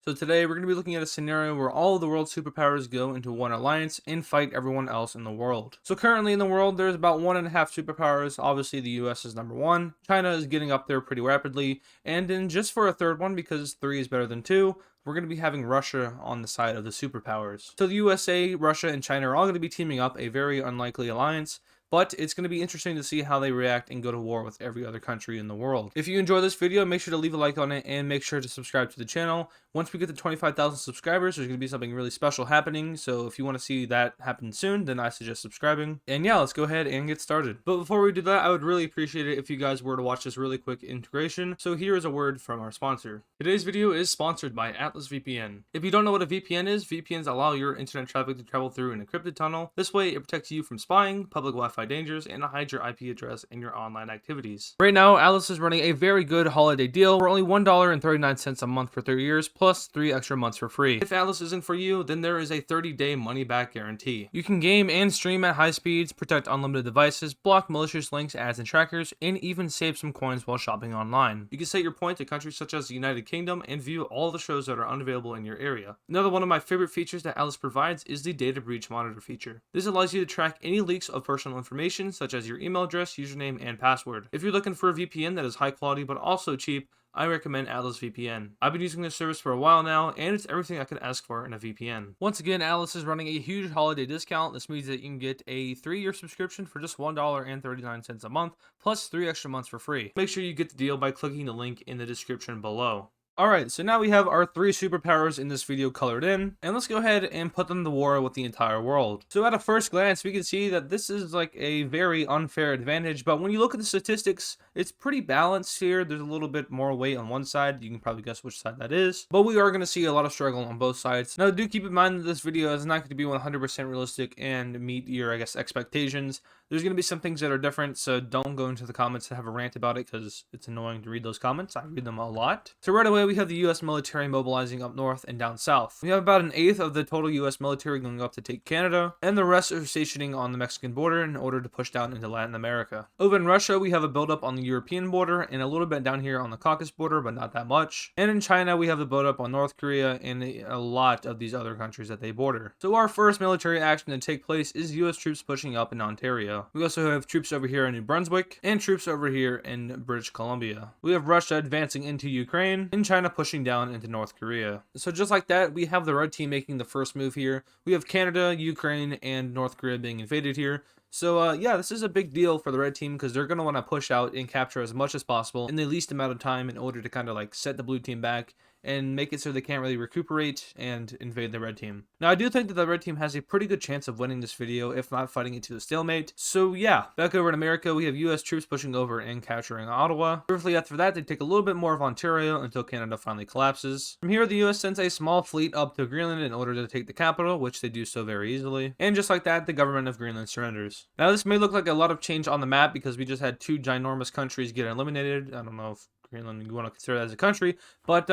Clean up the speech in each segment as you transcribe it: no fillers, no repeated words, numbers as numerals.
So today we're going to be looking at a scenario where all of the world's superpowers go into one alliance and fight everyone else in the world. So currently in the world there's about 1.5 superpowers. Obviously the US is number 1. China is getting up there pretty rapidly. And then just for a third one, because 3 is better than 2, we're going to be having Russia on the side of the superpowers. So the USA, Russia, and China are all going to be teaming up, a very unlikely alliance. But it's going to be interesting to see how they react and go to war with every other country in the world. If you enjoy this video, make sure to leave a like on it and make sure to subscribe to the channel. Once we get to 25,000 subscribers, there's going to be something really special happening. So if you want to see that happen soon, then I suggest subscribing. And yeah, let's go ahead and get started. But before we do that, I would really appreciate it if you guys were to watch this really quick integration. So here is a word from our sponsor. Today's video is sponsored by AdizzVPN. If you don't know what a VPN is, VPNs allow your internet traffic to travel through an encrypted tunnel. This way, it protects you from spying, public Wi-Fi dangers, and hides your IP address and your online activities. Right now, Atlas is running a very good holiday deal for only $1.39 a month for 30 years, plus 3 extra months for free. If Atlas isn't for you, then there is a 30-day money-back guarantee. You can game and stream at high speeds, protect unlimited devices, block malicious links, ads, and trackers, and even save some coins while shopping online. You can set your point to countries such as the United Kingdom and view all the shows that are unavailable in your area. Another one of my favorite features that Atlas provides is the data breach monitor feature. This allows you to track any leaks of personal information such as your email address, username, and password. If you're looking for a VPN that is high quality but also cheap, I recommend AdizzVPN. I've been using this service for a while now, and it's everything I could ask for in a VPN. Once again, Atlas is running a huge holiday discount. This means that you can get a 3-year subscription for just $1.39 a month, plus 3 extra months for free. Make sure you get the deal by clicking the link in the description below. Alright, so now we have our 3 superpowers in this video colored in, and let's go ahead and put them to war with the entire world. So at a first glance, we can see that this is like a very unfair advantage, but when you look at the statistics, it's pretty balanced here. There's a little bit more weight on one side. You can probably guess which side that is, but we are going to see a lot of struggle on both sides. Now, do keep in mind that this video is not going to be 100% realistic and meet your, expectations. There's going to be some things that are different, so don't go into the comments and have a rant about it because it's annoying to read those comments. I read them a lot. So right away, we have the U.S. military mobilizing up north and down south. We have about 1/8 of the total U.S. military going up to take Canada, and the rest are stationing on the Mexican border in order to push down into Latin America. Over in Russia, we have a buildup on the European border and a little bit down here on the Caucasus border, but not that much. And in China, we have the buildup on North Korea and a lot of these other countries that they border. So our first military action to take place is U.S. troops pushing up in Ontario. We also have troops over here in New Brunswick and troops over here in British Columbia. We have Russia advancing into Ukraine and China pushing down into North Korea. So just like that, we have the red team making the first move here. We have Canada, Ukraine, and North Korea being invaded here. So yeah, this is a big deal for the red team because they're going to want to push out and capture as much as possible in the least amount of time in order to kind of set the blue team back and make it so they can't really recuperate and invade the red team. Now, I do think that the red team has a pretty good chance of winning this video, if not fighting it to a stalemate. So yeah, back over in America, we have U.S. troops pushing over and capturing Ottawa. Briefly after that, they take a little bit more of Ontario until Canada finally collapses. From here, the U.S. sends a small fleet up to Greenland in order to take the capital, which they do so very easily. And just like that, the government of Greenland surrenders. Now, this may look like a lot of change on the map because we just had 2 ginormous countries get eliminated. I don't know if Greenland you want to consider that as a country, but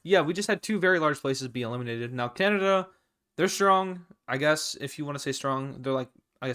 yeah, we just had 2 very large places be eliminated. Now, Canada, they're strong, I guess, if you want to say strong. They're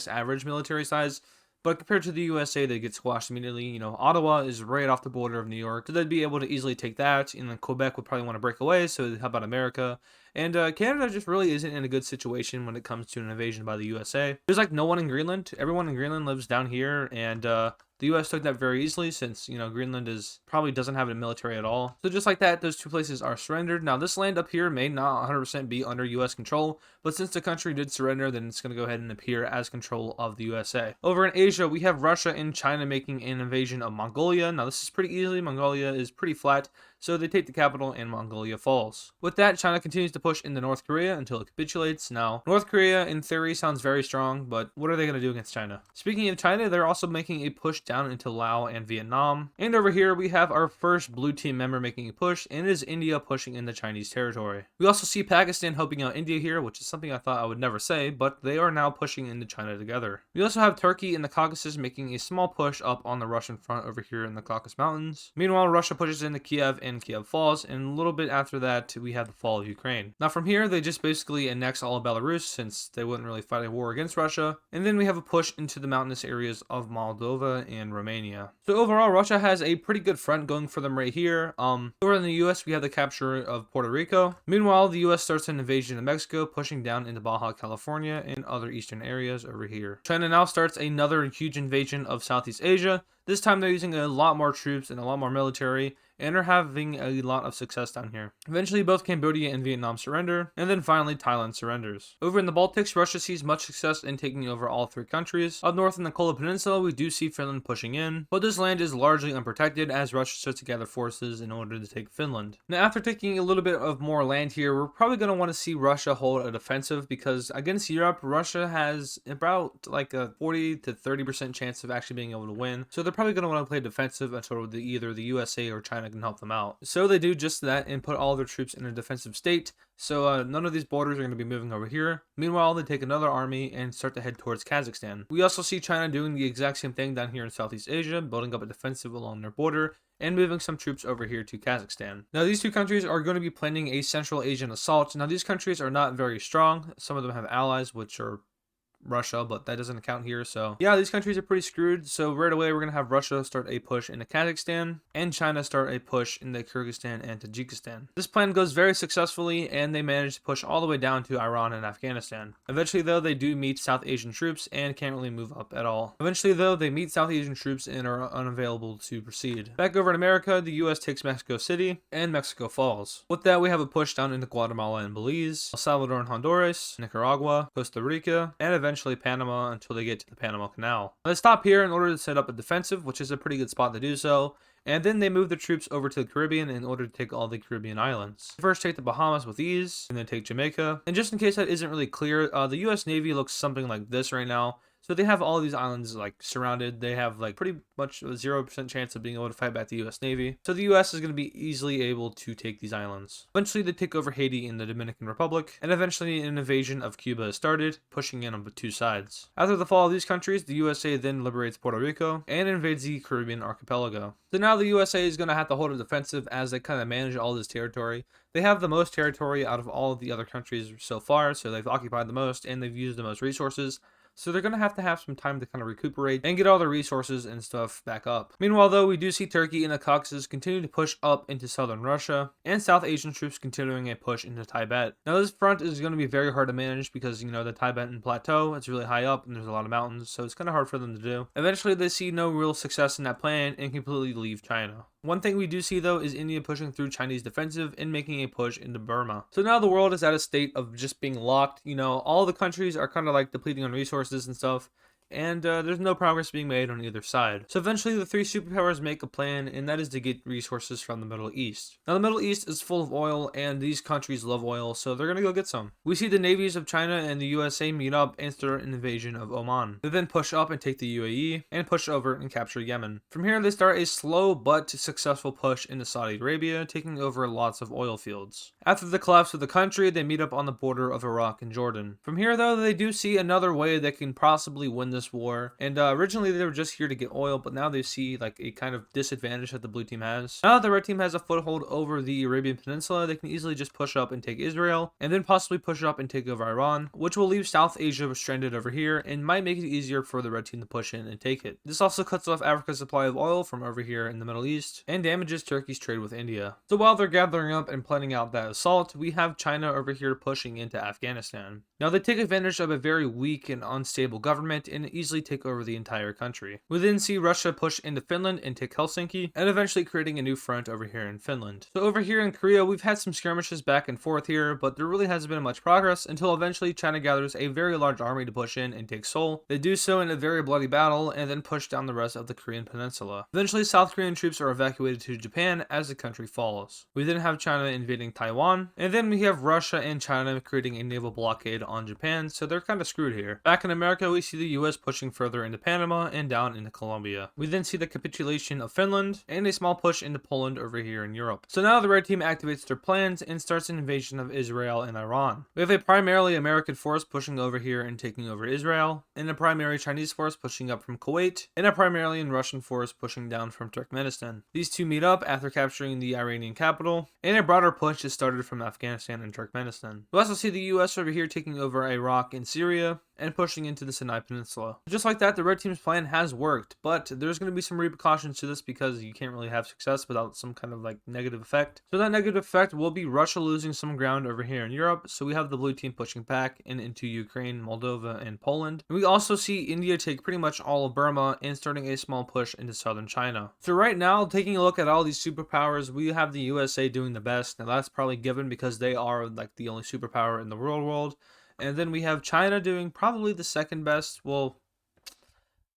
average military size. But compared to the USA, they get squashed immediately. Ottawa is right off the border of New York, so they'd be able to easily take that. And then Quebec would probably want to break away, so how about America? And Canada just really isn't in a good situation when it comes to an invasion by the USA. There's no one in Greenland. Everyone in Greenland lives down here, and the U.S. took that very easily since, Greenland probably doesn't have a military at all. So just like that, those 2 places are surrendered. Now, this land up here may not 100% be under U.S. control, but since the country did surrender, then it's going to go ahead and appear as control of the USA. Over in Asia, we have Russia and China making an invasion of Mongolia. Now, this is pretty easy. Mongolia is pretty flat, so they take the capital and Mongolia falls. With that, China continues to push into North Korea until it capitulates. Now, North Korea, in theory, sounds very strong, but what are they going to do against China? Speaking of China, they're also making a push down into Laos and Vietnam. And over here, we have our first blue team member making a push, and it is India pushing into Chinese territory. We also see Pakistan helping out India here, which is something I thought I would never say, but they are now pushing into China together. We also have Turkey in the Caucasus making a small push up on the Russian front over here in the Caucasus Mountains. Meanwhile, Russia pushes into Kiev and and Kiev falls, and a little bit after that we have the fall of Ukraine. Now from here they just basically annex all of Belarus since they wouldn't really fight a war against Russia, and then we have a push into the mountainous areas of Moldova and Romania. So overall Russia has a pretty good front going for them right here. Over in the US we have the capture of Puerto Rico. Meanwhile the US starts an invasion of Mexico, pushing down into Baja California and other eastern areas over here. China now starts another huge invasion of Southeast Asia. This time they're using a lot more troops and a lot more military, and are having a lot of success down here. Eventually both Cambodia and Vietnam surrender, and then finally Thailand surrenders. Over in the Baltics, Russia sees much success in taking over all three countries. Up north in the Kola Peninsula, we do see Finland pushing in, but this land is largely unprotected as Russia starts to gather forces in order to take Finland. Now after taking a little bit of more land here, we're probably going to want to see Russia hold a defensive, because against Europe, Russia has about like a 40 to 30% chance of actually being able to win. So they're probably going to want to play defensive until either the USA or China can help them out. So they do just that and put all their troops in a defensive state. So none of these borders are going to be moving over here. Meanwhile, they take another army and start to head towards Kazakhstan. We also see China doing the exact same thing down here in Southeast Asia, building up a defensive along their border and moving some troops over here to Kazakhstan. Now these two countries are going to be planning a Central Asian assault. Now these countries are not very strong. Some of them have allies, which are Russia, but that doesn't count here. So yeah, these countries are pretty screwed. So right away we're gonna have Russia start a push into Kazakhstan and China start a push into Kyrgyzstan and Tajikistan. This plan goes very successfully and they manage to push all the way down to Iran and Afghanistan. Eventually though, they do meet South Asian troops and can't really move up at all. Eventually though, they meet South Asian troops and are unavailable to proceed. Back over in America, the US takes Mexico City and Mexico falls. With that, we have a push down into Guatemala and Belize, El Salvador and Honduras, Nicaragua, Costa Rica, and eventually Panama until they get to the Panama Canal. They stop here in order to set up a defensive, which is a pretty good spot to do so, and then they move the troops over to the Caribbean in order to take all the Caribbean islands. First take the Bahamas with ease, and then take Jamaica. And just in case that isn't really clear, the US Navy looks something like this right now. So they have all these islands like surrounded. They have like pretty much a 0% chance of being able to fight back the US Navy. So the US is going to be easily able to take these islands. Eventually they take over Haiti and the Dominican Republic, and eventually an invasion of Cuba is started, pushing in on two sides. After the fall of these countries, the USA then liberates Puerto Rico and invades the Caribbean archipelago. So now the USA is going to have to hold a defensive as they kind of manage all this territory. They have the most territory out of all of the other countries so far, so they've occupied the most and they've used the most resources. So they're going to have some time to kind of recuperate and get all the resources and stuff back up. Meanwhile, though, we do see Turkey and the Caucasus continue to push up into southern Russia, and South Asian troops continuing a push into Tibet. Now, this front is going to be very hard to manage because, you know, the Tibetan plateau, it's really high up and there's a lot of mountains, so it's kind of hard for them to do. Eventually, they see no real success in that plan and completely leave China. One thing we do see though is India pushing through Chinese defensive and making a push into Burma. So now the world is at a state of just being locked. You know, all the countries are kind of like depleting on resources and stuff. And there's no progress being made on either side. So eventually the three superpowers make a plan, and that is to get resources from the Middle East. Now the Middle East is full of oil, and these countries love oil, so they're gonna go get some. We see the navies of China and the USA meet up and start an invasion of Oman. They then push up and take the UAE, and push over and capture Yemen. From here they start a slow but successful push into Saudi Arabia, taking over lots of oil fields. After the collapse of the country, they meet up on the border of Iraq and Jordan. From here though, they do see another way they can possibly win this war, and originally they were just here to get oil, but now they see like a kind of disadvantage that the blue team has. Now that the red team has a foothold over the Arabian Peninsula, they can easily just push up and take Israel, and then possibly push up and take over Iran, which will leave South Asia stranded over here and might make it easier for the red team to push in and take it. This also cuts off Africa's supply of oil from over here in the Middle East and damages Turkey's trade with India. So while they're gathering up and planning out that assault, we have China over here pushing into Afghanistan. Now they take advantage of a very weak and unstable government and easily take over the entire country. We then see Russia push into Finland and take Helsinki, and eventually creating a new front over here in Finland. So over here in Korea, we've had some skirmishes back and forth here, but there really hasn't been much progress until eventually China gathers a very large army to push in and take Seoul. They do so in a very bloody battle and then push down the rest of the Korean peninsula. Eventually, South Korean troops are evacuated to Japan as the country falls. We then have China invading Taiwan, and then we have Russia and China creating a naval blockade on Japan, so they're kind of screwed here. Back in America, we see the US US pushing further into Panama and down into Colombia. We then see the capitulation of Finland and a small push into Poland over here in Europe. So now the red team activates their plans and starts an invasion of Israel and Iran. We have a primarily American force pushing over here and taking over Israel, and a primary Chinese force pushing up from Kuwait, and a primarily Russian force pushing down from Turkmenistan. These two meet up after capturing the Iranian capital, and a broader push is started from Afghanistan and Turkmenistan. We also see the US over here taking over Iraq and Syria, and pushing into the Sinai Peninsula. Just like that, the red team's plan has worked, but there's going to be some repercussions to this because you can't really have success without some kind of like negative effect. So that negative effect will be Russia losing some ground over here in Europe, so we have the blue team pushing back and into Ukraine, Moldova, and Poland. And we also see India take pretty much all of Burma and starting a small push into southern China. So right now, taking a look at all these superpowers, we have the USA doing the best. Now that's probably given because they are like the only superpower in the world. And then we have China doing probably the second best. Well,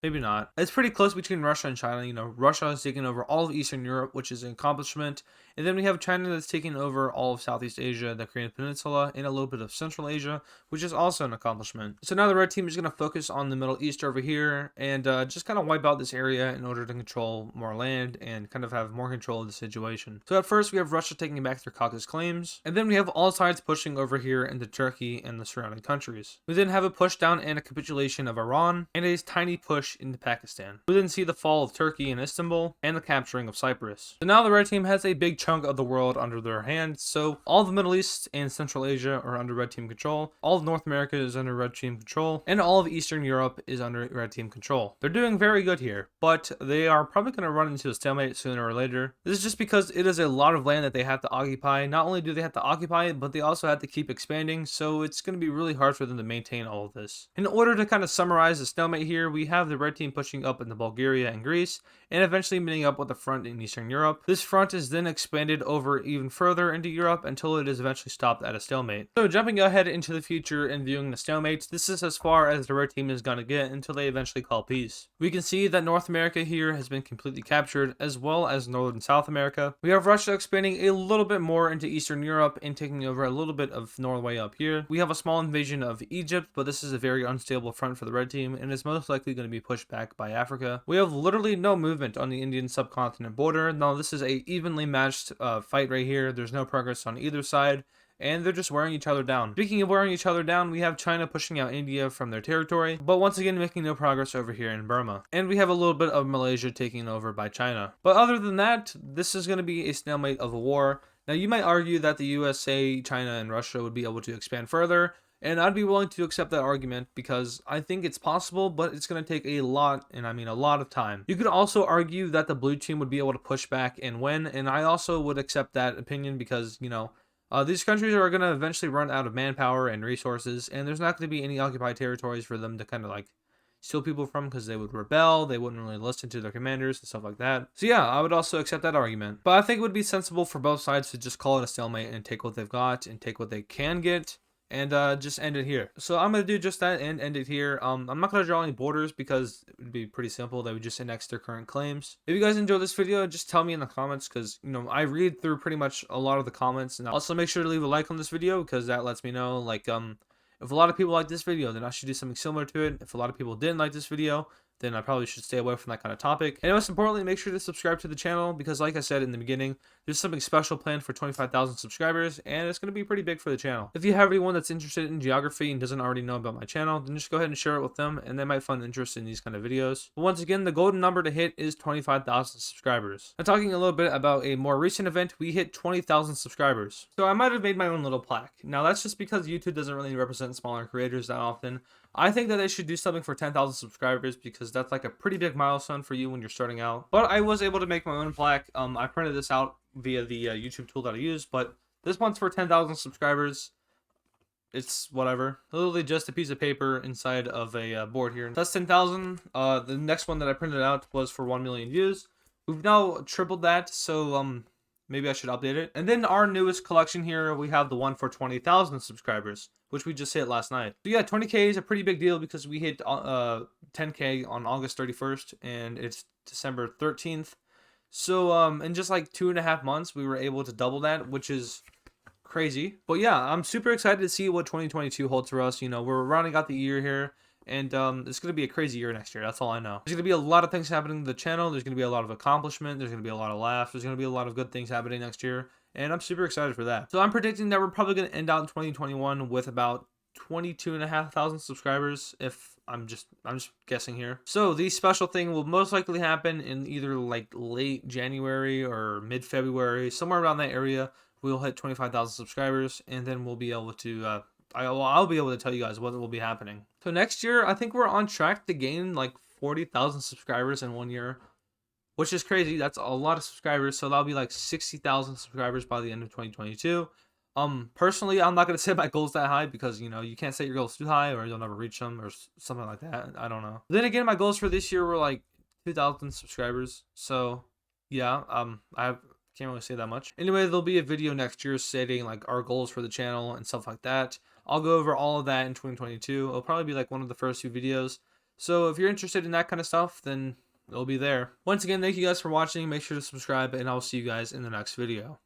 maybe not. It's pretty close between Russia and China. You know, Russia is taking over all of Eastern Europe, which is an accomplishment. And then we have China that's taking over all of Southeast Asia, the Korean Peninsula, and a little bit of Central Asia, which is also an accomplishment. So now the red team is going to focus on the Middle East over here and just kind of wipe out this area in order to control more land and kind of have more control of the situation. So at first we have Russia taking back their Caucasus claims, and then we have all sides pushing over here into Turkey and the surrounding countries. We then have a push down and a capitulation of Iran, and a tiny push into Pakistan. We then see the fall of Turkey and Istanbul, and the capturing of Cyprus. So now the red team has a big chunk of the world under their hands. So all the Middle East and Central Asia are under red team control. All of North America is under red team control, and all of Eastern Europe is under red team control. They're doing very good here, but they are probably going to run into a stalemate sooner or later. This is just because it is a lot of land that they have to occupy. Not only do they have to occupy it, but they also have to keep expanding, so it's going to be really hard for them to maintain all of this. In order to kind of summarize the stalemate here, we have the red team pushing up into Bulgaria and Greece, and eventually meeting up with the front in Eastern Europe. This front is then expanded over even further into Europe until it is eventually stopped at a stalemate. So jumping ahead into the future and viewing the stalemates, this is as far as the red team is going to get until they eventually call peace. We can see that North America here has been completely captured, as well as North and South America. We have Russia expanding a little bit more into Eastern Europe and taking over a little bit of Norway up here. We have a small invasion of Egypt, but this is a very unstable front for the red team and is most likely going to be pushed back by Africa. We have literally no movement on the Indian subcontinent border. Now this is a evenly matched fight right here. There's no progress on either side, and they're just wearing each other down. Speaking of wearing each other down, we have China pushing out India from their territory, but once again making no progress over here in Burma. And we have a little bit of Malaysia taking over by China. But other than that, this is going to be a stalemate of a war. Now you might argue that the USA, China, and Russia would be able to expand further, and I'd be willing to accept that argument because I think it's possible, but it's going to take a lot, and I mean a lot of time. You could also argue that the blue team would be able to push back and win, and I also would accept that opinion because, you know, these countries are going to eventually run out of manpower and resources, and there's not going to be any occupied territories for them to kind of like steal people from because they would rebel, they wouldn't really listen to their commanders and stuff like that. So yeah, I would also accept that argument. But I think it would be sensible for both sides to just call it a stalemate and take what they've got and take what they can get, and just end it here. So I'm going to do just that and end it here. I'm not going to draw any borders because it would be pretty simple. They would just annex their current claims. If you guys enjoyed this video, just tell me in the comments because, you know, I read through pretty much a lot of the comments. And also make sure to leave a like on this video because that lets me know, like, if a lot of people like this video, then I should do something similar to it. If a lot of people didn't like this video, then I probably should stay away from that kind of topic. And most importantly, make sure to subscribe to the channel because like I said in the beginning, there's something special planned for 25,000 subscribers and it's going to be pretty big for the channel. If you have anyone that's interested in geography and doesn't already know about my channel, then just go ahead and share it with them and they might find interest in these kind of videos. But once again, the golden number to hit is 25,000 subscribers. Now talking a little bit about a more recent event, we hit 20,000 subscribers. So I might have made my own little plaque. Now that's just because YouTube doesn't really represent smaller creators that often. I think that they should do something for 10,000 subscribers because that's like a pretty big milestone for you when you're starting out. But I was able to make my own plaque. I printed this out via the YouTube tool that I use, but this one's for 10,000 subscribers. It's whatever. Literally just a piece of paper inside of a board here. That's 10,000. The next one that I printed out was for 1 million views. We've now tripled that, so maybe I should update it. And then our newest collection here, we have the one for 20,000 subscribers, which we just hit last night. So yeah, 20K is a pretty big deal because we hit 10K on August 31st and it's December 13th. So in just like 2.5 months, we were able to double that, which is crazy. But yeah, I'm super excited to see what 2022 holds for us. You know, we're rounding out the year here. And it's going to be a crazy year next year. That's all I know. There's going to be a lot of things happening to the channel. There's going to be a lot of accomplishment. There's going to be a lot of laughs. There's going to be a lot of good things happening next year. And I'm super excited for that. So I'm predicting that we're probably going to end out in 2021 with about 22,500 subscribers, if I'm just guessing here. So the special thing will most likely happen in either like late January or mid-February, somewhere around that area. We'll hit 25,000 subscribers, and then we'll be able to I'll be able to tell you guys what will be happening. So next year, I think we're on track to gain like 40,000 subscribers in 1 year, which is crazy. That's a lot of subscribers. So that'll be like 60,000 subscribers by the end of 2022. Personally, I'm not going to set my goals that high because, you know, you can't set your goals too high or you'll never reach them or something like that. I don't know. Then again, my goals for this year were like 2,000 subscribers. So yeah, can't really say that much. Anyway, there'll be a video next year stating like our goals for the channel and stuff like that. I'll go over all of that in 2022. It'll probably be like one of the first few videos. So if you're interested in that kind of stuff, then it'll be there. Once again, thank you guys for watching. Make sure to subscribe, and I'll see you guys in the next video.